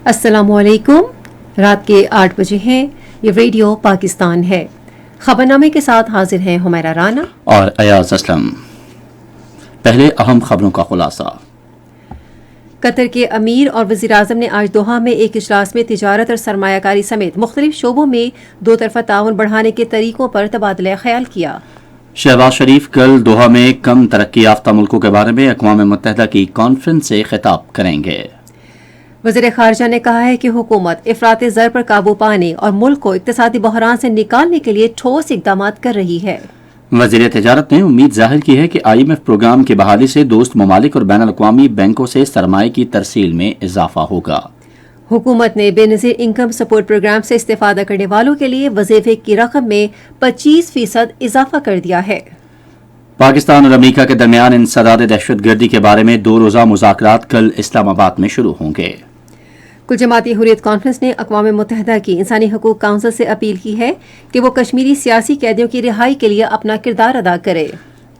السلام علیکم. رات کے 8 بجے ہیں. یہ ریڈیو پاکستان ہے. خبرنامے کے ساتھ حاضر ہیں حمیرہ رانا اور ایاز اسلم. پہلے اہم خبروں کا خلاصہ. قطر کے امیر اور وزیر اعظم نے آج دوحہ میں ایک اجلاس میں تجارت اور سرمایہ کاری سمیت مختلف شعبوں میں دو طرفہ تعاون بڑھانے کے طریقوں پر تبادلہ خیال کیا. شہباز شریف کل دوحہ میں کم ترقی یافتہ ملکوں کے بارے میں اقوام متحدہ کی کانفرنس سے خطاب کریں گے. وزیر خارجہ نے کہا ہے کہ حکومت افراط زر پر قابو پانے اور ملک کو اقتصادی بحران سے نکالنے کے لیے ٹھوس اقدامات کر رہی ہے. وزیر تجارت نے امید ظاہر کی ہے کہ آئی ایم ایف پروگرام کی بحالی سے دوست ممالک اور بین الاقوامی بینکوں سے سرمایہ کی ترسیل میں اضافہ ہوگا. حکومت نے بے نظیر انکم سپورٹ پروگرام سے استفادہ کرنے والوں کے لیے وظیفے کی رقم میں 25% اضافہ کر دیا ہے. پاکستان اور امریکہ کے درمیان انسداد دہشت گردی کے بارے میں 2 روزہ مذاکرات کل اسلام آباد میں شروع ہوں گے. کل جماعتی حریت کانفرنس نے اقوام متحدہ کی انسانی حقوق کونسل سے اپیل کی ہے کہ وہ کشمیری سیاسی قیدیوں کی رہائی کے لیے اپنا کردار ادا کرے.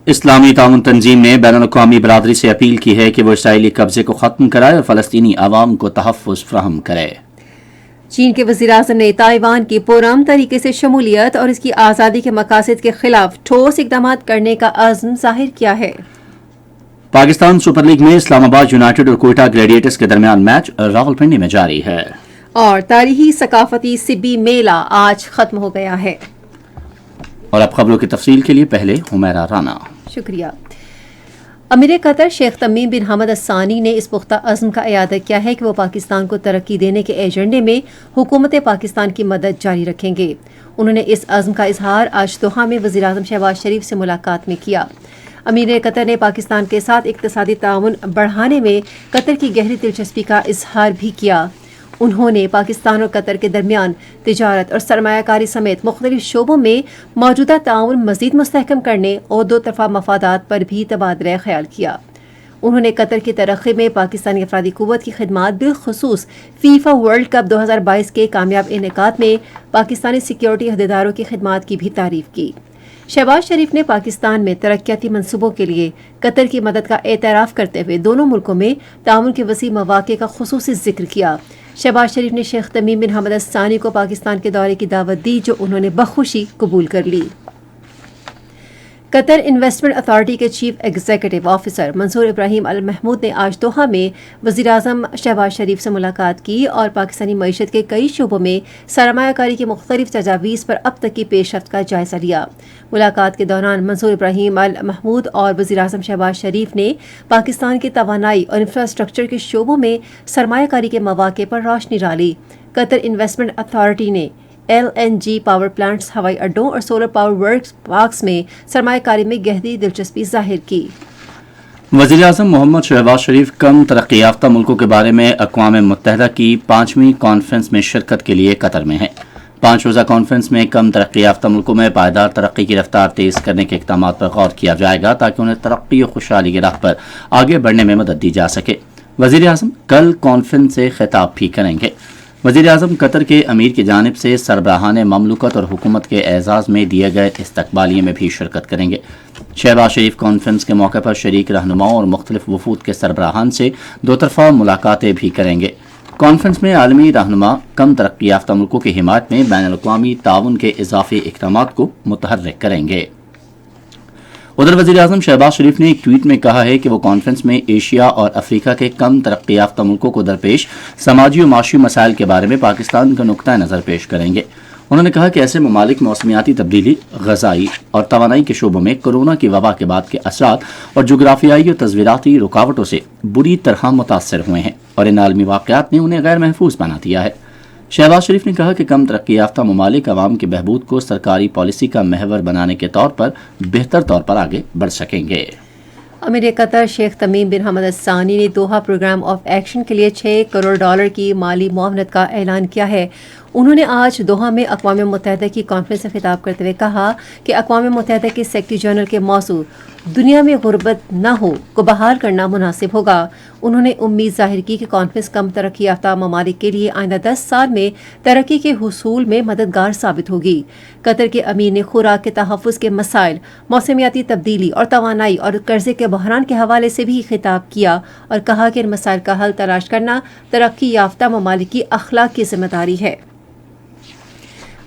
اسلامی تعاون تنظیم نے بین الاقوامی برادری سے اپیل کی ہے کہ وہ اسرائیلی قبضے کو ختم کرائے اور فلسطینی عوام کو تحفظ فراہم کرے. چین کے وزیر اعظم نے تائیوان کی پرامن طریقے سے شمولیت اور اس کی آزادی کے مقاصد کے خلاف ٹھوس اقدامات کرنے کا عزم ظاہر کیا ہے. پاکستان سپر لیگ میں اسلام آباد یونائیٹڈ اور کوئٹہ گلیڈیٹرز کے درمیان میچ راولپنڈی میں جاری ہے. اور تاریخی ثقافتی سبی میلہ آج ختم ہو گیا ہے. اور اب خبروں کی تفصیل کے لیے پہلے حمیرہ رانا. شکریہ. امیر قطر شیخ تمیم بن حمد الثانی نے اس پختہ عزم کا اعادہ کیا ہے کہ وہ پاکستان کو ترقی دینے کے ایجنڈے میں حکومت پاکستان کی مدد جاری رکھیں گے. انہوں نے اس عزم کا اظہار آج دوحہ میں وزیر اعظم شہباز شریف سے ملاقات میں کیا. امیر قطر نے پاکستان کے ساتھ اقتصادی تعاون بڑھانے میں قطر کی گہری دلچسپی کا اظہار بھی کیا. انہوں نے پاکستان اور قطر کے درمیان تجارت اور سرمایہ کاری سمیت مختلف شعبوں میں موجودہ تعاون مزید مستحکم کرنے اور دو طرفہ مفادات پر بھی تبادلہ خیال کیا. انہوں نے قطر کی ترقی میں پاکستانی افرادی قوت کی خدمات بالخصوص فیفا ورلڈ کپ 2022 کے کامیاب انعقاد میں پاکستانی سیکیورٹی عہدیداروں کی خدمات کی بھی تعریف کی. شہباز شریف نے پاکستان میں ترقیاتی منصوبوں کے لیے قطر کی مدد کا اعتراف کرتے ہوئے دونوں ملکوں میں تعاون کے وسیع مواقع کا خصوصی ذکر کیا. شہباز شریف نے شیخ تمیم بن حمد الثانی کو پاکستان کے دورے کی دعوت دی جو انہوں نے بخوشی قبول کر لی. قطر انویسٹمنٹ اتھارٹی کے چیف ایگزیکٹو آفیسر منصور ابراہیم المحمود نے آج دوحہ میں وزیر اعظم شہباز شریف سے ملاقات کی اور پاکستانی معیشت کے کئی شعبوں میں سرمایہ کاری کی مختلف تجاویز پر اب تک کی پیش رفت کا جائزہ لیا. ملاقات کے دوران منصور ابراہیم المحمود اور وزیر اعظم شہباز شریف نے پاکستان کی توانائی اور انفراسٹرکچر کے شعبوں میں سرمایہ کاری کے مواقع پر روشنی ڈالی. قطر انویسٹمنٹ اتھارٹی نے LNG پاور پلانٹس، ہوائی اڈوں اور سولر پاور ورکس پارکس میں سرمایہ کاری میں گہری دلچسپی ظاہر کی. وزیر اعظم محمد شہباز شریف کم ترقی یافتہ ملکوں کے بارے میں اقوام متحدہ کی 5ویں کانفرنس میں شرکت کے لیے قطر میں ہیں. 5 روزہ کانفرنس میں کم ترقی یافتہ ملکوں میں پائیدار ترقی کی رفتار تیز کرنے کے اقدامات پر غور کیا جائے گا تاکہ انہیں ترقی اور خوشحالی کی راہ پر آگے بڑھنے میں مدد دی جا سکے. وزیر اعظم کل کانفرنس سے خطاب بھی کریں گے. وزیر اعظم قطر کے امیر کی جانب سے سربراہان مملکت اور حکومت کے اعزاز میں دیے گئے استقبالیے میں بھی شرکت کریں گے. شہباز شریف کانفرنس کے موقع پر شریک رہنماؤں اور مختلف وفود کے سربراہان سے دو طرفہ ملاقاتیں بھی کریں گے. کانفرنس میں عالمی رہنما کم ترقی یافتہ ملکوں کی حمایت میں بین الاقوامی تعاون کے اضافی اقدامات کو متحرک کریں گے. ادھر وزیر اعظم شہباز شریف نے ایک ٹویٹ میں کہا ہے کہ وہ کانفرنس میں ایشیا اور افریقہ کے کم ترقی یافتہ ملکوں کو درپیش سماجی و معاشی مسائل کے بارے میں پاکستان کا نقطہ نظر پیش کریں گے. انہوں نے کہا کہ ایسے ممالک موسمیاتی تبدیلی، غذائی اور توانائی کے شعبوں میں کورونا کی وبا کے بعد کے اثرات اور جغرافیائی اور تصویراتی رکاوٹوں سے بری طرح متاثر ہوئے ہیں اور ان عالمی واقعات نے انہیں غیر محفوظ بنا دیا ہے. شہباز شریف نے کہا کہ کم ترقی یافتہ ممالک عوام کی بہبود کو سرکاری پالیسی کا محور بنانے کے طور پر بہتر طور پر آگے بڑھ سکیں گے. امیر قطر شیخ تمیم بن حمد الثانی نے دوحہ پروگرام آف ایکشن کے لیے $6 کروڑ کی مالی معاونت کا اعلان کیا ہے. انہوں نے آج دوحہ میں اقوام متحدہ کی کانفرنس سے خطاب کرتے ہوئے کہا کہ اقوام متحدہ کے سیکرٹری جنرل کے موضوع دنیا میں غربت نہ ہو کو بحال کرنا مناسب ہوگا۔ انہوں نے امید ظاہر کی کہ کانفرنس کم ترقی یافتہ ممالک کے لیے آئندہ 10 سال میں ترقی کے حصول میں مددگار ثابت ہوگی۔ قطر کے امیر نے خوراک کے تحفظ کے مسائل، موسمیاتی تبدیلی اور توانائی اور قرضے کے بحران کے حوالے سے بھی خطاب کیا اور کہا کہ ان مسائل کا حل تلاش کرنا ترقی یافتہ ممالک کی اخلاق کی ذمہ داری ہے۔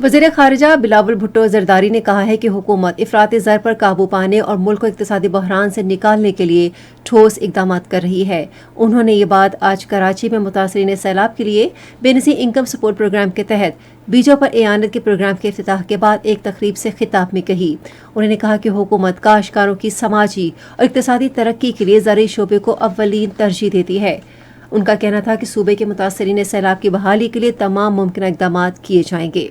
وزیر خارجہ بلاول بھٹو زرداری نے کہا ہے کہ حکومت افراط زر پر قابو پانے اور ملک کو اقتصادی بحران سے نکالنے کے لیے ٹھوس اقدامات کر رہی ہے۔ انہوں نے یہ بات آج کراچی میں متاثرین سیلاب کے لیے بے نظیر انکم سپورٹ پروگرام کے تحت بیجوں پر اعانت کے پروگرام کے افتتاح کے بعد ایک تقریب سے خطاب میں کہی۔ انہوں نے کہا کہ حکومت کاشتکاروں کی سماجی اور اقتصادی ترقی کے لیے زرعی شعبے کو اولین ترجیح دیتی ہے۔ ان کا کہنا تھا کہ صوبے کے متاثرین سیلاب کی بحالی کے لیے تمام ممکنہ اقدامات کیے جائیں گے۔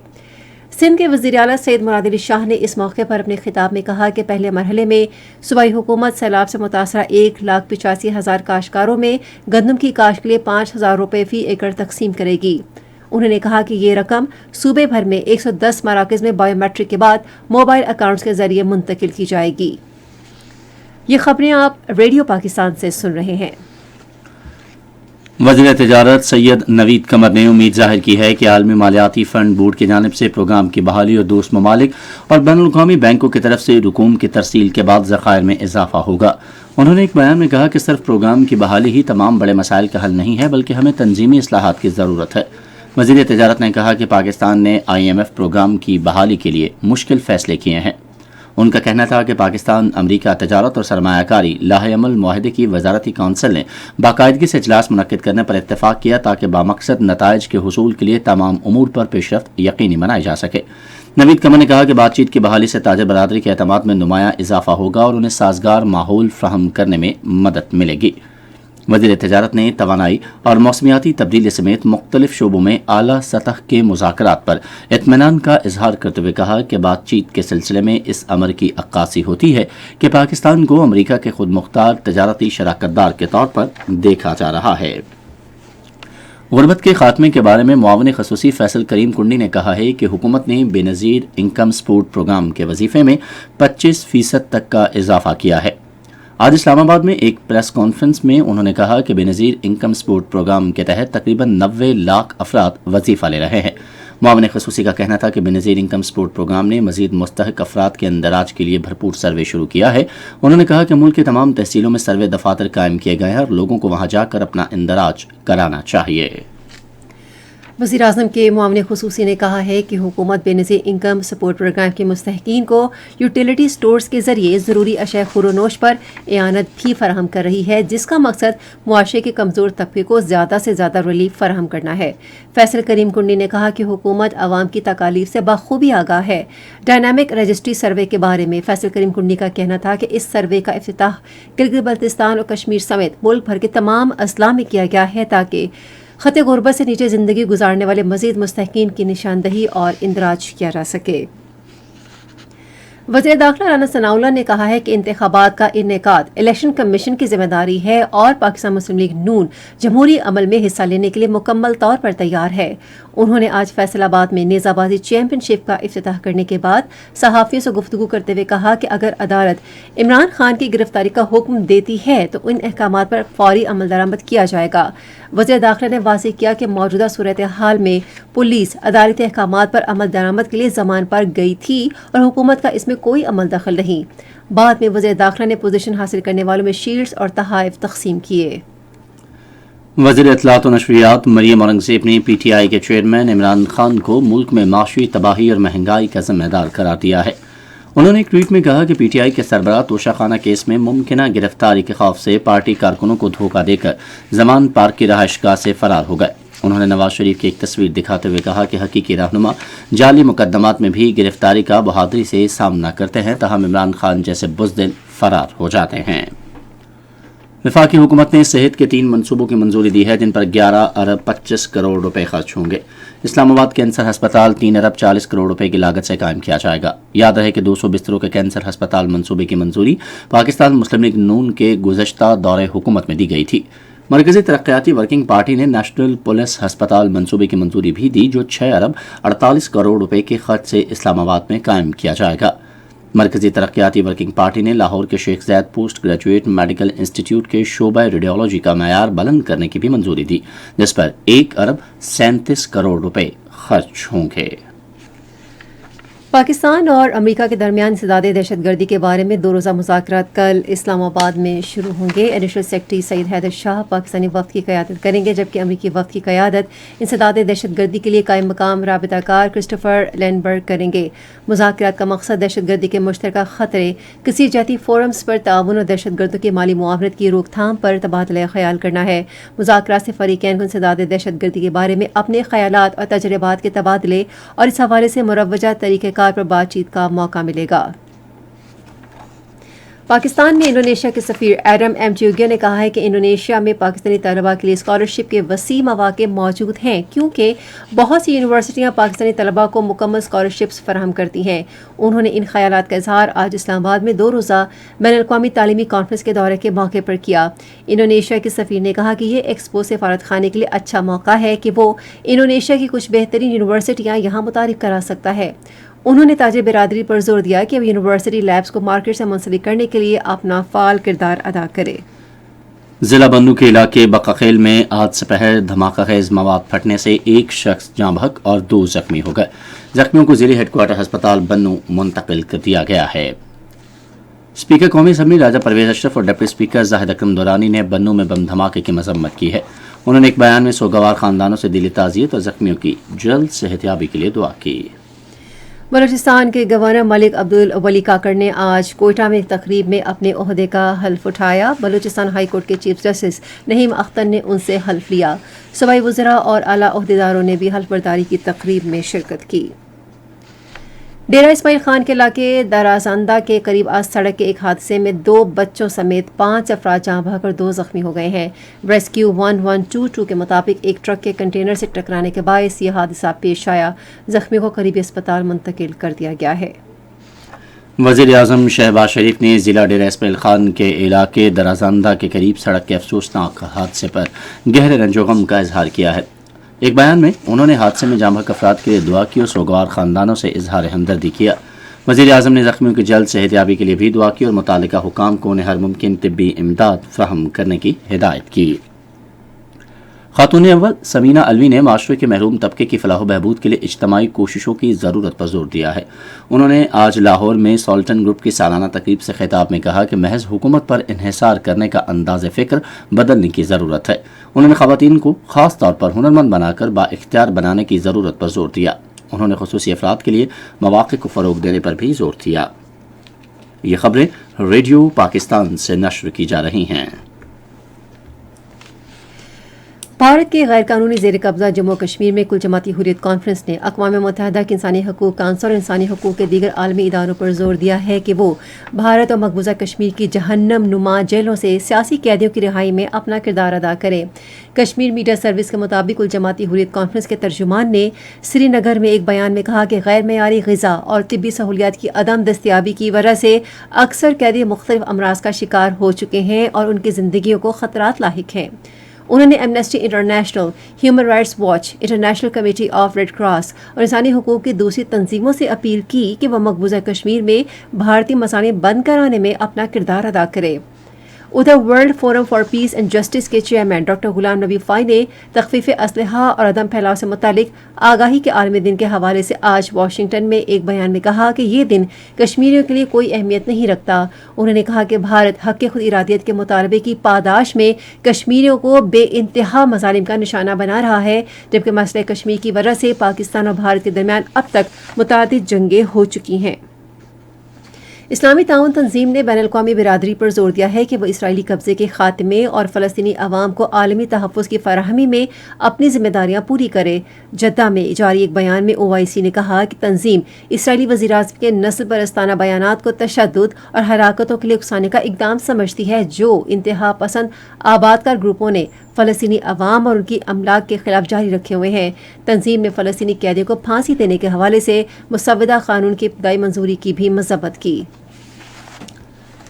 سندھ کے وزیر اعلیٰ سید مراد علی شاہ نے اس موقع پر اپنے خطاب میں کہا کہ پہلے مرحلے میں صوبائی حکومت سیلاب سے متاثرہ 1,85,000 کاشتکاروں میں گندم کی کاشت کے لیے 5,000 روپے فی ایکڑ تقسیم کرے گی۔ انہوں نے کہا کہ یہ رقم صوبے بھر میں 110 مراکز میں بایو میٹرک کے بعد موبائل اکاؤنٹس کے ذریعے منتقل کی جائے گی۔ یہ خبریں آپ ریڈیو پاکستان سے سن رہے ہیں۔ وزیر تجارت سید نوید قمر نے امید ظاہر کی ہے کہ عالمی مالیاتی فنڈ بورڈ کی جانب سے پروگرام کی بحالی اور دوست ممالک اور بین الاقوامی بینکوں کی طرف سے رقوم کی ترسیل کے بعد ذخائر میں اضافہ ہوگا۔ انہوں نے ایک بیان میں کہا کہ صرف پروگرام کی بحالی ہی تمام بڑے مسائل کا حل نہیں ہے بلکہ ہمیں تنظیمی اصلاحات کی ضرورت ہے۔ وزیر تجارت نے کہا کہ پاکستان نے IMF پروگرام کی بحالی کے لیے مشکل فیصلے کیے ہیں۔ ان کا کہنا تھا کہ پاکستان امریکہ تجارت اور سرمایہ کاری لاہ عمل معاہدے کی وزارتی کونسل نے باقاعدگی سے اجلاس منعقد کرنے پر اتفاق کیا تاکہ بامقصد نتائج کے حصول کے لیے تمام امور پر پیش رفت یقینی بنائی جا سکے۔ نوید قمر نے کہا کہ بات چیت کی بحالی سے تاجر برادری کے اعتماد میں نمایاں اضافہ ہوگا اور انہیں سازگار ماحول فراہم کرنے میں مدد ملے گی۔ وزیر تجارت نے توانائی اور موسمیاتی تبدیلی سمیت مختلف شعبوں میں اعلیٰ سطح کے مذاکرات پر اطمینان کا اظہار کرتے ہوئے کہا کہ بات چیت کے سلسلے میں اس امر کی عکاسی ہوتی ہے کہ پاکستان کو امریکہ کے خود مختار تجارتی شراکت دار کے طور پر دیکھا جا رہا ہے۔ غربت کے خاتمے کے بارے میں معاون خصوصی فیصل کریم کنڈی نے کہا ہے کہ حکومت نے بے نظیر انکم سپورٹ پروگرام کے وظیفے میں 25% تک کا اضافہ کیا ہے۔ آج اسلام آباد میں ایک پریس کانفرنس میں انہوں نے کہا کہ بے نظیر انکم سپورٹ پروگرام کے تحت تقریباً 90 لاکھ افراد وظیفہ لے رہے ہیں۔ معاون خصوصی کا کہنا تھا کہ بے نظیر انکم سپورٹ پروگرام نے مزید مستحق افراد کے اندراج کے لیے بھرپور سروے شروع کیا ہے۔ انہوں نے کہا کہ ملک کے تمام تحصیلوں میں سروے دفاتر قائم کیے گئے ہیں اور لوگوں کو وہاں جا کر اپنا اندراج کرانا چاہیے۔ وزیر اعظم کے معاون خصوصی نے کہا ہے کہ حکومت بے نظیر انکم سپورٹ پروگرام کے مستحقین کو یوٹیلیٹی سٹورز کے ذریعے ضروری اشیاء خورونوش پر اعانت بھی فراہم کر رہی ہے، جس کا مقصد معاشرے کے کمزور طبقے کو زیادہ سے زیادہ ریلیف فراہم کرنا ہے۔ فیصل کریم کنڈی نے کہا کہ حکومت عوام کی تکالیف سے بخوبی آگاہ ہے۔ ڈائنامک رجسٹری سروے کے بارے میں فیصل کریم کنڈی کا کہنا تھا کہ اس سروے کا افتتاح گلگت بلتستان اور کشمیر سمیت ملک بھر کے تمام اضلاع میں کیا گیا ہے تاکہ خط غربت سے نیچے زندگی گزارنے والے مزید مستحقین کی نشاندہی اور اندراج کیا جا سکے۔ وزیر داخلہ رانا ثناء اللہ نے کہا ہے کہ انتخابات کا انعقاد الیکشن کمیشن کی ذمہ داری ہے اور پاکستان مسلم لیگ نون جمہوری عمل میں حصہ لینے کے لیے مکمل طور پر تیار ہے۔ انہوں نے آج فیصل آباد میں نیزہ بازی چیمپئن شپ کا افتتاح کرنے کے بعد صحافیوں سے گفتگو کرتے ہوئے کہا کہ اگر عدالت عمران خان کی گرفتاری کا حکم دیتی ہے تو ان احکامات پر فوری عمل درآمد کیا جائے گا۔ وزیر داخلہ نے واضح کیا کہ موجودہ صورتحال میں پولیس عدالتی احکامات پر عمل درآمد کے لیے زمان پر گئی تھی اور حکومت کا اس میں کوئی عمل دخل نہیں۔ بعد میں وزیر داخلہ نے پوزیشن حاصل کرنے والوں میں شیلڈز اور تحائف تقسیم کیے۔ وزیر اطلاعات و نشریات مریم اورنگزیب نے PTI کے چیئرمین عمران خان کو ملک میں معاشی تباہی اور مہنگائی کا ذمہ دار قرار دیا ہے۔ انہوں نے ایک ٹویٹ میں کہا کہ PTI کے سربراہ توشہ خانہ کیس میں ممکنہ گرفتاری کے خوف سے پارٹی کارکنوں کو دھوکہ دے کر زمان پارک کی رہائش گاہ سے فرار ہو گئے۔ انہوں نے نواز شریف کی ایک تصویر دکھاتے ہوئے کہا کہ حقیقی رہنما جعلی مقدمات میں بھی گرفتاری کا بہادری سے سامنا کرتے ہیں، تاہم عمران خان جیسے بزدل فرار ہو جاتے ہیں۔ وفاقی حکومت نے صحت کے 3 منصوبوں کی منظوری دی ہے جن پر 11 ارب 25 کروڑ روپے خرچ ہوں گے۔ اسلام آباد کینسر ہسپتال 3 ارب 40 کروڑ روپے کی لاگت سے قائم کیا جائے گا۔ یاد رہے کہ 200 بستروں کے کینسر ہسپتال منصوبے کی منظوری پاکستان مسلم لیگ نون کے گزشتہ دور حکومت میں دی گئی تھی۔ مرکزی ترقیاتی ورکنگ پارٹی نے نیشنل پولیس ہسپتال منصوبے کی منظوری بھی دی جو 6 ارب 48 کروڑ روپے کے خرچ سے اسلام آباد میں قائم کیا جائے گا۔ مرکزی ترقیاتی ورکنگ پارٹی نے لاہور کے شیخ زید پوسٹ گریجویٹ میڈیکل انسٹیٹیوٹ کے شعبہ ریڈیولوجی کا معیار بلند کرنے کی بھی منظوری دی، جس پر 1 ارب 37 کروڑ روپے خرچ ہوں گے۔ پاکستان اور امریکہ کے درمیان انسداد دہشت گردی کے بارے میں 2 روزہ مذاکرات کل اسلام آباد میں شروع ہوں گے۔ ایڈیشنل سیکرٹری سعید حیدر شاہ پاکستانی وفد کی قیادت کریں گے، جبکہ امریکی وفد کی قیادت انسداد دہشت گردی کے لیے قائم مقام رابطہ کار کرسٹوفر لینڈبرگ کریں گے۔ مذاکرات کا مقصد دہشت گردی کے مشترکہ خطرے، کسی جہتی فورمز پر تعاون اور دہشت گردوں کی مالی معاونت کی روک تھام پر تبادلہ خیال کرنا ہے۔ مذاکرات سے فریقین کو انسداد دہشت گردی کے بارے میں اپنے خیالات اور تجربات کے تبادلے اور اس حوالے سے مروجہ طریقہ کار پر بات چیت کا موقع ملے گا۔ پاکستان میں انڈونیشیا کے سفیر ایڈم ایم چیوگیا نے کہا ہے کہ انڈونیشیا میں پاکستانی طلباء کے لیے اسکالرشپ کے وسیع مواقع موجود ہیں، کیونکہ بہت سی یونیورسٹیاں پاکستانی طلباء کو مکمل اسکالرشپس فراہم کرتی ہیں۔ انہوں نے ان خیالات کا اظہار آج اسلام آباد میں 2 روزہ بین الاقوامی تعلیمی کانفرنس کے دورے کے موقع پر کیا۔ انڈونیشیا کے سفیر نے کہا کہ یہ ایکسپو سفارت خانے کے لیے اچھا موقع ہے کہ وہ انڈونیشیا کی کچھ بہترین یونیورسٹیاں یہاں متعارف کرا سکتا ہے۔ انہوں نے تاجر برادری پر زور دیا کہ وہ یونیورسٹی لیبز کو مارکیٹ سے منسلک کرنے کے لیے اپنا فعال کردار ادا کرے۔ ضلع بنو کے علاقے بقاخیل میں آج سپہر دھماکہ خیز مواد پھٹنے سے 1 شخص جاں بحق اور 2 زخمی ہو گئے۔ زخمیوں کو ضلعی ہیڈ کوارٹر ہسپتال بنو منتقل کر دیا گیا ہے۔ اسپیکر قومی اسمبلی راجہ پرویز اشرف اور ڈپٹی اسپیکر زاہد اکرم دورانی نے بنو میں بم دھماکے کی مذمت کی ہے۔ انہوں نے ایک بیان میں سوگوار خاندانوں سے دلی تعزیت اور زخمیوں کی جلد صحتیابی کے لیے دعا کی۔ بلوچستان کے گورنر ملک عبدالولی کاکڑ نے آج کوئٹہ میں ایک تقریب میں اپنے عہدے کا حلف اٹھایا۔ بلوچستان ہائی کورٹ کے چیف جسٹس نعیم اختر نے ان سے حلف لیا۔ صوبائی وزراء اور اعلیٰ عہدیداروں نے بھی حلف برداری کی تقریب میں شرکت کی۔ ڈیرہ اسماعیل خان کے علاقے درازندہ کے قریب آج سڑک کے ایک حادثے میں 2 بچوں سمیت 5 افراد جاں بحق اور 2 زخمی ہو گئے ہیں۔ ریسکیو 1122 کے مطابق ایک ٹرک کے کنٹینر سے ٹکرانے کے باعث یہ حادثہ پیش آیا۔ زخمیوں کو قریبی اسپتال منتقل کر دیا گیا ہے۔ وزیر اعظم شہباز شریف نے ضلع ڈیرہ اسماعیل خان کے علاقے درازندہ کے قریب سڑک کے افسوسناک حادثے پر گہرے رنج و غم کا اظہار کیا ہے۔ ایک بیان میں انہوں نے حادثے میں جاں بحق افراد کے لیے دعا کی اور سوگوار خاندانوں سے اظہار ہمدردی کیا۔ وزیر اعظم نے زخمیوں کی جلد صحتیابی کے لیے بھی دعا کی اور متعلقہ حکام کو انہیں ہر ممکن طبی امداد فراہم کرنے کی ہدایت کی۔ خاتون اول سمینہ الوی نے معاشرے کے محروم طبقے کی فلاح و بہبود کے لیے اجتماعی کوششوں کی ضرورت پر زور دیا ہے۔ انہوں نے آج لاہور میں سالٹن گروپ کی سالانہ تقریب سے خطاب میں کہا کہ محض حکومت پر انحصار کرنے کا انداز فکر بدلنے کی ضرورت ہے۔ انہوں نے خواتین کو خاص طور پر ہنرمند بنا کر با اختیار بنانے کی ضرورت پر زور دیا۔ انہوں نے خصوصی افراد کے لیے مواقع کو فروغ دینے پر بھی زور دیا۔ یہ خبریں ریڈیو پاکستان سے نشر کی جا رہی ہیں۔ بھارت کے غیر قانونی زیر قبضہ جموں کشمیر میں کل جماعتی حریت کانفرنس نے اقوام متحدہ کے انسانی حقوق کونسل اور انسانی حقوق کے دیگر عالمی اداروں پر زور دیا ہے کہ وہ بھارت اور مقبوضہ کشمیر کی جہنم نما جیلوں سے سیاسی قیدیوں کی رہائی میں اپنا کردار ادا کرے۔ کشمیر میڈیا سروس کے مطابق کل جماعتی حریت کانفرنس کے ترجمان نے سری نگر میں ایک بیان میں کہا کہ غیر معیاری غذا اور طبی سہولیات کی عدم دستیابی کی وجہ سے اکثر قیدی مختلف امراض کا شکار ہو چکے ہیں اور ان کی زندگیوں کو خطرات لاحق ہیں۔ انہوں نے Amnesty International, Human Rights Watch, International Committee of Red Cross اور انسانی حقوق کی دوسری تنظیموں سے اپیل کی کہ وہ مقبوضہ کشمیر میں بھارتی مسانے بند کرانے میں اپنا کردار ادا کرے۔ ادھر world forum for piece and justice کے چیئرمین ڈاکٹر غلام نبی فائی نے تخفیف اسلحہ اور عدم پھیلاؤ سے متعلق آگاہی کے عالمی دن کے حوالے سے آج واشنگٹن میں ایک بیان میں کہا کہ یہ دن کشمیریوں کے لیے کوئی اہمیت نہیں رکھتا۔ انہوں نے کہا کہ بھارت حق خود ارادیت کے مطالبے کی پاداش میں کشمیریوں کو بے انتہا مظالم کا نشانہ بنا رہا ہے، جبکہ مسئلہ کشمیر کی وجہ سے پاکستان اور بھارت کے درمیان اب تک متعدد جنگیں ہو چکی ہیں۔ اسلامی تعاون تنظیم نے بین الاقوامی برادری پر زور دیا ہے کہ وہ اسرائیلی قبضے کے خاتمے اور فلسطینی عوام کو عالمی تحفظ کی فراہمی میں اپنی ذمہ داریاں پوری کرے۔ جدہ میں جاری ایک بیان میں OIC نے کہا کہ تنظیم اسرائیلی وزیر اعظم کے نسل پرستانہ بیانات کو تشدد اور ہلاکتوں کے لیے اکسانے کا اقدام سمجھتی ہے، جو انتہا پسند آباد کار گروپوں نے فلسطینی عوام اور ان کی املاک کے خلاف جاری رکھے ہوئے ہیں۔ تنظیم نے فلسطینی قیدیوں کو پھانسی دینے کے حوالے سے مسودہ قانون کی ابتدائی منظوری کی بھی مذمت کی۔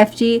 FG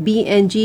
BNG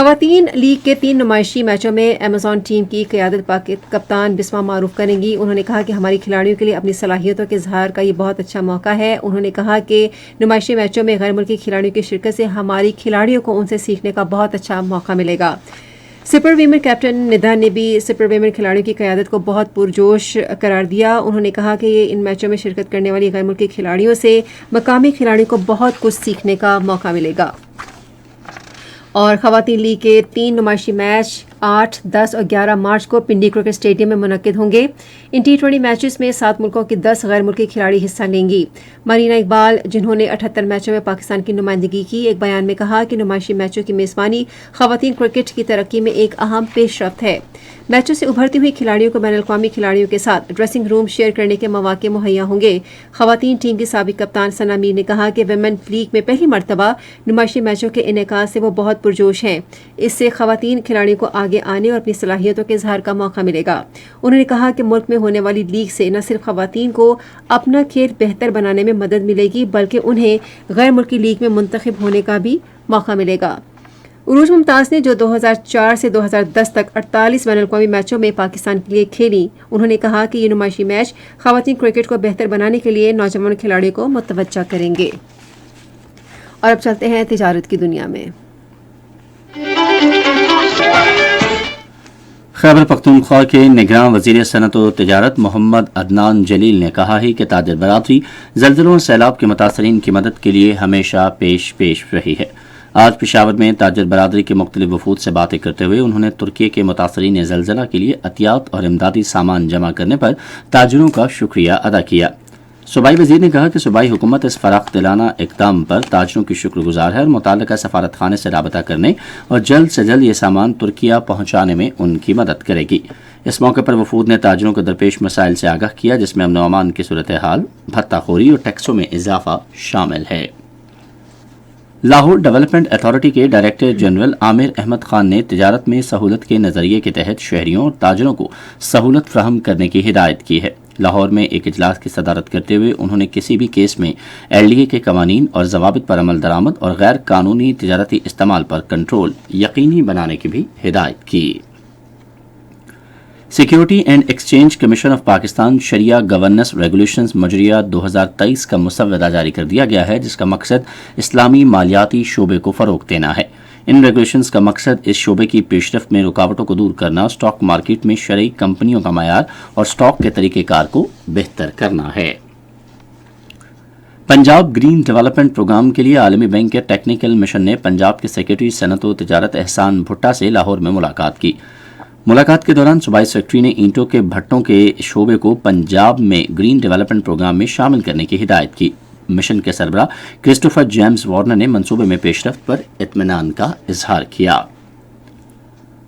خواتین لیگ کے 3 نمائشی میچوں میں ایمیزون ٹیم کی قیادت کپتان بسما معروف کریں گی. انہوں نے کہا کہ ہماری کھلاڑیوں کے لیے اپنی صلاحیتوں کے اظہار کا یہ بہت اچھا موقع ہے. انہوں نے کہا کہ نمائشی میچوں میں غیر ملکی کھلاڑیوں کی شرکت سے ہماری کھلاڑیوں کو ان سے سیکھنے کا بہت اچھا موقع ملے گا. سپر ویمن کیپٹن ندھا نے بھی سپر ویمن کھلاڑیوں کی قیادت کو بہت پرجوش قرار دیا. انہوں نے کہا کہ ان میچوں میں شرکت کرنے والی غیر ملکی کھلاڑیوں سے مقامی کھلاڑیوں کو بہت کچھ سیکھنے کا موقع ملے گا. اور خواتین لیگ کے 3 نمائشی میچ 8, 10 اور 11 مارچ کو پنڈی کرکٹ اسٹیڈیم میں منعقد ہوں گے. ان T20 میچز میں 7 ملکوں کی 10 غیر ملکی کھلاڑی حصہ لیں گی. مرینا اقبال، جنہوں نے 78 میچوں میں پاکستان کی نمائندگی کی، ایک بیان میں کہا کہ نمائشی میچوں کی میزبانی خواتین کرکٹ کی ترقی میں ایک اہم پیش رفت ہے. میچوں سے ابھرتی ہوئی کھلاڑیوں کو بین الاقوامی کھلاڑیوں کے ساتھ ڈریسنگ روم شیئر کرنے کے مواقع مہیا ہوں گے. خواتین ٹیم کی سابق کپتان ثنا میر نے کہا کہ ویمن لیگ میں پہلی مرتبہ نمائشی میچوں کے انعقاد سے وہ بہت پرجوش ہیں. اس سے خواتین کھلاڑیوں کو آگے آنے اور اپنی صلاحیتوں کے اظہار کا موقع ملے گا. انہوں نے کہا کہ ملک میں ہونے والی لیگ سے نہ صرف خواتین کو اپنا کھیل بہتر بنانے میں مدد ملے گی بلکہ انہیں غیر ملکی لیگ میں منتخب ہونے کا بھی موقع ملے گا. عروج ممتاز نے جو 2004 سے 2010 تک 48 بین الاقوامی میچوں میں پاکستان کے لیے کھیلی، انہوں نے کہا کہ یہ نمائشی میچ خواتین کرکٹ کو بہتر بنانے کے لیے نوجوان کھلاڑیوں کو متوجہ کریں گے. اور اب چلتے ہیں تجارت کی دنیا میں. خیبر پختونخوا کے نگراں وزیر صنعت و تجارت محمد عدنان جلیل نے کہا ہے کہ تاجر برادری زلزلوں اور سیلاب کے متاثرین کی مدد کے لیے ہمیشہ پیش رہی ہے. آج پشاور میں تاجر برادری کے مختلف وفود سے باتیں کرتے ہوئے انہوں نے ترکی کے متاثرین زلزلہ کے لیے عطیات اور امدادی سامان جمع کرنے پر تاجروں کا شکریہ ادا کیا. صوبائی وزیر نے کہا کہ صوبائی حکومت اس فراخ دلانہ اقدام پر تاجروں کی شکر گزار ہے اور متعلقہ سفارت خانے سے رابطہ کرنے اور جلد سے جلد یہ سامان ترکیہ پہنچانے میں ان کی مدد کرے گی. اس موقع پر وفود نے تاجروں کو درپیش مسائل سے آگاہ کیا، جس میں امن و امان کی صورتحال، بھتہ خوری اور ٹیکسوں میں اضافہ شامل ہے. لاہور ڈیولپمنٹ اتھارٹی کے ڈائریکٹر جنرل عامر احمد خان نے تجارت میں سہولت کے نظریے کے تحت شہریوں اور تاجروں کو سہولت فراہم کرنے کی ہدایت کی ہے. لاہور میں ایک اجلاس کی صدارت کرتے ہوئے انہوں نے کسی بھی کیس میں LDA کے قوانین اور ضوابط پر عمل درآمد اور غیر قانونی تجارتی استعمال پر کنٹرول یقینی بنانے کی بھی ہدایت کی. Security and exchange commission of Pakistan Shariah governance regulations مجریہ 2023 کا مسودہ جاری کر دیا گیا ہے، جس کا مقصد اسلامی مالیاتی شعبے کو فروغ دینا ہے. ان ریگولیشنز کا مقصد اس شعبے کی پیش رفت میں رکاوٹوں کو دور کرنا، اسٹاک مارکیٹ میں شرعی کمپنیوں کا معیار اور اسٹاک کے طریقہ کار کو بہتر کرنا ہے. پنجاب گرین ڈیولپمنٹ پروگرام کے لیے عالمی بینک کے ٹیکنیکل مشن نے پنجاب کے سیکرٹری صنعت و تجارت احسان بھٹا سے لاہور میں ملاقات کی. ملاقات کے دوران صوبائی سیکرٹری نے اینٹوں کے بھٹوں کے شعبے کو پنجاب میں گرین ڈیولپمنٹ پروگرام میں شامل کرنے کی ہدایت کی. مشن کے سربراہ کرسٹوفر جیمز وارنر نے منصوبے میں پیش رفت پر اطمینان کا اظہار کیا.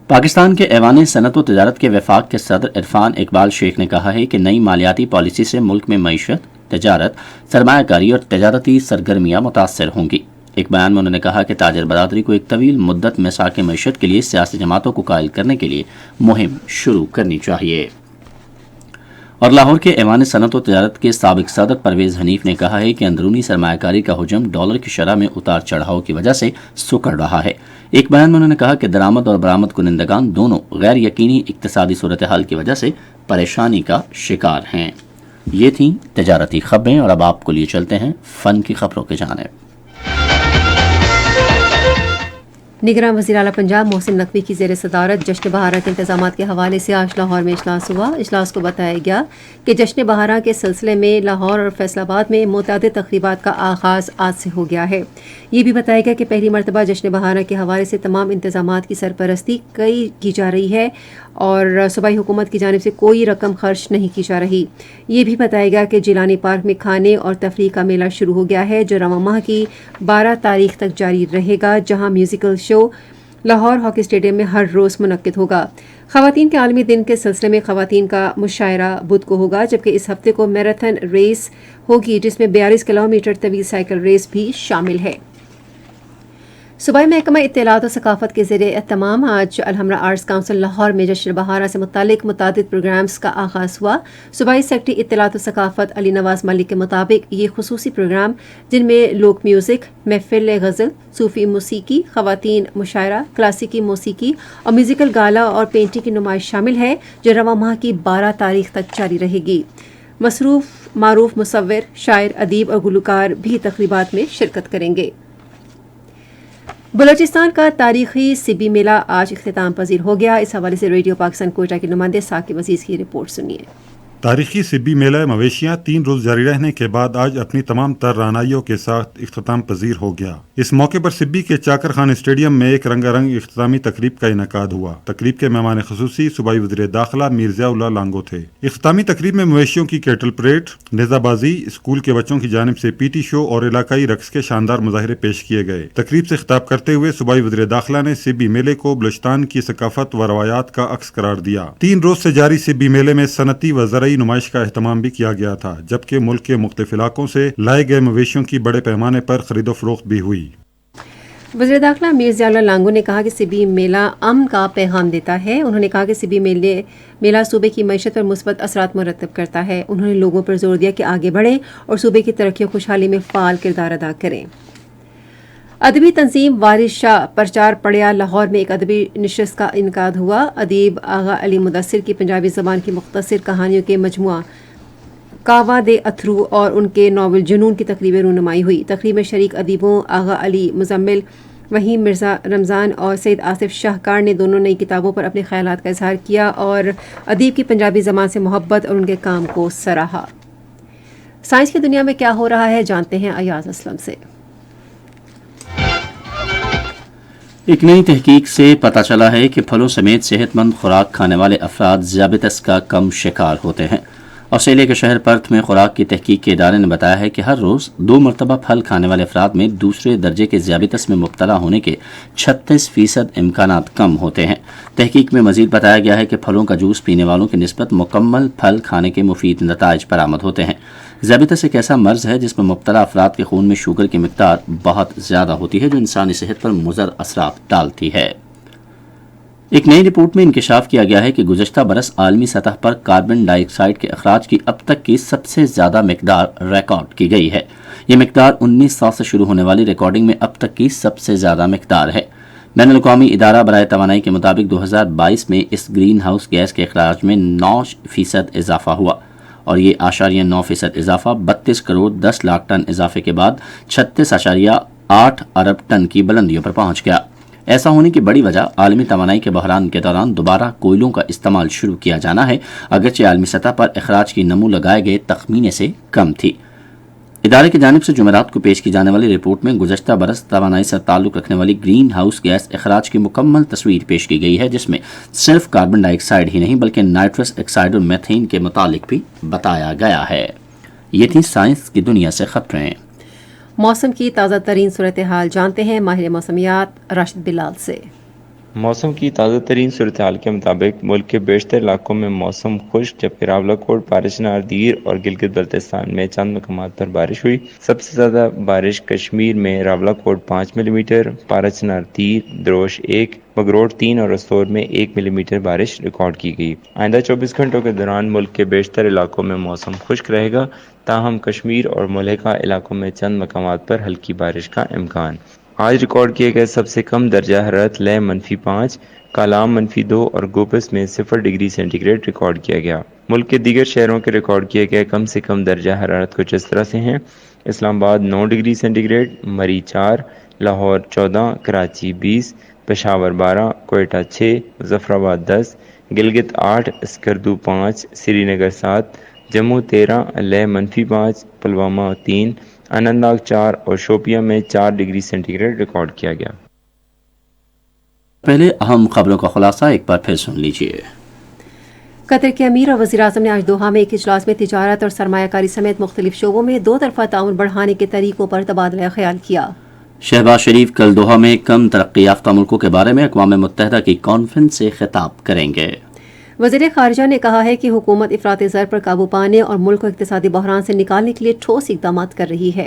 پاکستان کے ایوان صنعت و تجارت کے وفاق کے صدر عرفان اقبال شیخ نے کہا ہے کہ نئی مالیاتی پالیسی سے ملک میں معیشت، تجارت، سرمایہ کاری اور تجارتی سرگرمیاں متاثر ہوں گی. ایک بیان میں انہوں نے کہا کہ تاجر برادری کو ایک طویل مدت میں مساق معیشت کے لیے سیاسی جماعتوں کو قائل کرنے کے لیے مہم شروع کرنی چاہیے. اور لاہور کے ایوان صنعت و تجارت کے سابق صدر پرویز حنیف نے کہا ہے کہ اندرونی سرمایہ کاری کا حجم ڈالر کی شرح میں اتار چڑھاؤ کی وجہ سے سکڑ رہا ہے. ایک بیان میں انہوں نے کہا کہ درآمد اور برآمد کنندگان دونوں غیر یقینی اقتصادی صورتحال کی وجہ سے پریشانی کا شکار ہیں. یہ تھیں تجارتی خبریں اور اب آپ کو لیے چلتے ہیں فن کی خبروں کی جانب. نگراں وزیر اعلیٰ پنجاب محسن نقوی کی زیر صدارت جشن بہارہ کے انتظامات کے حوالے سے آج لاہور میں اجلاس ہوا. اجلاس کو بتایا گیا کہ جشن بہارہ کے سلسلے میں لاہور اور فیصل آباد میں متعدد تقریبات کا آغاز آج سے ہو گیا ہے. یہ بھی بتایا گیا کہ پہلی مرتبہ جشن بہارہ کے حوالے سے تمام انتظامات کی سرپرستی کی جا رہی ہے اور صوبائی حکومت کی جانب سے کوئی رقم خرچ نہیں کی جا رہی. یہ بھی بتایا گیا کہ جیلانی پارک میں کھانے اور تفریح کا میلہ شروع ہو گیا ہے جو رواں ماہ کی 12 تاریخ تک جاری رہے گا، جہاں میوزیکل شو لاہور ہاکی اسٹیڈیم میں ہر روز منعقد ہوگا. خواتین کے عالمی دن کے سلسلے میں خواتین کا مشاعرہ بدھ کو ہوگا، جبکہ اس ہفتے کو میراتھن ریس ہوگی جس میں 42 کلومیٹر طویل سائیکل ریس بھی شامل ہے. صوبائی محکمہ اطلاعات و ثقافت کے زیر اہتمام آج الحمرہ آرٹس کونسل لاہور میں جشن بہارہ سے متعلق متعدد پروگرامز کا آغاز ہوا۔ صوبائی سیکرٹری اطلاعات و ثقافت علی نواز ملک کے مطابق یہ خصوصی پروگرام، جن میں لوک میوزک، محفل غزل، صوفی موسیقی، خواتین مشاعرہ، کلاسیکی موسیقی اور میوزیکل گالا اور پینٹنگ کی نمائش شامل ہے، جو رواں ماہ کی 12 تاریخ تک جاری رہے گی۔ معروف مصور، شاعر، ادیب اور گلوکار بھی تقریبات میں شرکت کریں گے۔ بلوچستان کا تاریخی سبی میلہ آج اختتام پذیر ہو گیا۔ اس حوالے سے ریڈیو پاکستان کوئٹہ کے نمائندے ثاقب عزیز کی رپورٹ سنیے۔ تاریخی سبی میلہ مویشیاں 3 روز جاری رہنے کے بعد آج اپنی تمام تر رعنائیوں کے ساتھ اختتام پذیر ہو گیا۔ اس موقع پر سبی کے چاکر خان اسٹیڈیم میں ایک رنگا رنگ اختتامی تقریب کا انعقاد ہوا۔ تقریب کے مہمان خصوصی صوبائی وزیر داخلہ میر ضیاء اللہ لانگو تھے۔ اختتامی تقریب میں مویشیوں کی کیٹل پریڈ، نیزہ بازی، اسکول کے بچوں کی جانب سے پی ٹی شو اور علاقائی رقص کے شاندار مظاہرے پیش کیے گئے۔ تقریب سے خطاب کرتے ہوئے صوبائی وزیر داخلہ نے سبی میلے کو بلوچستان کی ثقافت و روایات کا عکس قرار دیا۔ 3 روز سے جاری سبی میلے میں صنعتی و زرعی نمائش کا اہتمام بھی کیا گیا تھا، جبکہ ملک کے مختلف علاقوں سے لائے گئے مویشیوں کی بڑے پیمانے پر خرید و فروخت بھی ہوئی۔ وزیر داخلہ میر ضیاء اللہ لانگو نے کہا کہ سبی میلہ امن کا پیغام دیتا ہے۔ انہوں نے کہا کہ سبی میلہ صوبے کی معیشت پر مثبت اثرات مرتب کرتا ہے۔ انہوں نے لوگوں پر زور دیا کہ آگے بڑھیں اور صوبے کی ترقی و خوشحالی میں فعال کردار ادا کریں۔ ادبی تنظیم وارث شاہ پرچار پڑیا لاہور میں ایک ادبی نشست کا انعقاد ہوا۔ ادیب آغا علی مدثر کی پنجابی زبان کی مختصر کہانیوں کے مجموعہ کاوا دے اتھرو اور ان کے ناول جنون کی تقریب رونمائی ہوئی۔ تقریب میں شریک ادیبوں آغا علی مزمل، وحیم مرزا رمضان اور سید آصف شاہکار نے دونوں نئی کتابوں پر اپنے خیالات کا اظہار کیا اور ادیب کی پنجابی زبان سے محبت اور ان کے کام کو سراہا۔ سائنس کی دنیا میں کیا ہو رہا ہے، جانتے ہیں ایاز اسلم سے۔ ایک نئی تحقیق سے پتہ چلا ہے کہ پھلوں سمیت صحت مند خوراک کھانے والے افراد ذیابیطس کا کم شکار ہوتے ہیں۔ آسٹریلیا کے شہر پرتھ میں خوراک کی تحقیق کے ادارے نے بتایا ہے کہ ہر روز 2 مرتبہ پھل کھانے والے افراد میں دوسرے درجے کے ذیابیطس میں مبتلا ہونے کے 36% امکانات کم ہوتے ہیں۔ تحقیق میں مزید بتایا گیا ہے کہ پھلوں کا جوس پینے والوں کی نسبت مکمل پھل کھانے کے مفید نتائج برآمد ہوتے ہیں۔ ذیابیطس ایک ایسا مرض ہے جس میں مبتلا افراد کے خون میں شوگر کی مقدار بہت زیادہ ہوتی ہے، جو انسانی صحت پر مضر اثرات ڈالتی ہے۔ ایک نئی رپورٹ میں انکشاف کیا گیا ہے کہ گزشتہ برس عالمی سطح پر کاربن ڈائی آکسائیڈ کے اخراج کی اب تک کی سب سے زیادہ مقدار ریکارڈ کی گئی ہے۔ یہ مقدار 1900 سے شروع ہونے والی ریکارڈنگ میں اب تک کی سب سے زیادہ مقدار ہے۔ بین الاقوامی ادارہ برائے توانائی کے مطابق 2022 میں اس گرین ہاؤس گیس کے اخراج میں 9% اضافہ ہوا اور یہ 9% اضافہ 32 کروڑ 10 لاکھ ٹن اضافے کے بعد 36.8 ارب ٹن کی بلندیوں پر پہنچ گیا۔ ایسا ہونے کی بڑی وجہ عالمی توانائی کے بحران کے دوران دوبارہ کوئلوں کا استعمال شروع کیا جانا ہے، اگرچہ عالمی سطح پر اخراج کی نمو لگائے گئے تخمینے سے کم تھی۔ ادارے کی جانب سے جمعرات کو پیش کی جانے والی رپورٹ میں گزشتہ برس توانائی سے تعلق رکھنے والی گرین ہاؤس گیس اخراج کی مکمل تصویر پیش کی گئی ہے، جس میں صرف کاربن ڈائی آکسائیڈ ہی نہیں بلکہ نائٹرس آکسائیڈ اور میتھین کے متعلق بھی بتایا گیا ہے۔ یہ تھی سائنس کی دنیا سے خبریں۔ موسم کی تازہ ترین صورتحال جانتے ہیں ماہر موسمیات راشد بلال سے۔ موسم کی تازہ ترین صورتحال کے مطابق ملک کے بیشتر علاقوں میں موسم خشک، جبکہ راولاکوٹ، پارچنار دیر اور گلگت بلتستان میں چند مقامات پر بارش ہوئی۔ سب سے زیادہ بارش کشمیر میں راولاکوٹ 5 ملی میٹر، پارچنار دیر، دروش 1، بگروٹ 3 اور رستور میں 1 ملی میٹر بارش ریکارڈ کی گئی۔ آئندہ 24 گھنٹوں کے دوران ملک کے بیشتر علاقوں میں موسم خشک رہے گا، تاہم کشمیر اور ملحقہ علاقوں میں چند مقامات پر ہلکی بارش کا امکان۔ آج ریکارڈ کیے گئے سب سے کم درجہ حرارت لے -5، کالام -2 اور گوپس میں 0 ڈگری سینٹی گریڈ ریکارڈ کیا گیا۔ ملک کے دیگر شہروں کے ریکارڈ کیے گئے کم سے کم درجہ حرارت کچھ اس طرح سے ہیں: اسلام آباد 9 ڈگری سینٹی گریڈ، مری 4، لاہور 14، کراچی 20، پشاور 12، کوئٹہ 6، مظفرآباد 10، گلگت 8، اسکردو 5، سری نگر 7، جموں 13، لے -5، پلوامہ 3، اننت ناگ 4 اور شوپیاں میں 4 ڈگری سینٹی گریڈ ریکارڈ کیا گیا۔ پہلے اہم خبروں کا خلاصہ ایک بار پھر سن لیجیے۔ قطر کے امیر اور وزیر اعظم نے آج دوحہ میں ایک اجلاس میں تجارت اور سرمایہ کاری سمیت مختلف شعبوں میں 2 طرفہ تعاون بڑھانے کے طریقوں پر تبادلہ خیال کیا۔ شہباز شریف کل دوحہ میں کم ترقی یافتہ ملکوں کے بارے میں اقوام متحدہ کی کانفرنس سے خطاب کریں گے۔ وزیر خارجہ نے کہا ہے کہ حکومت افراط زر پر قابو پانے اور ملک کو اقتصادی بحران سے نکالنے کے لیے ٹھوس اقدامات کر رہی ہے۔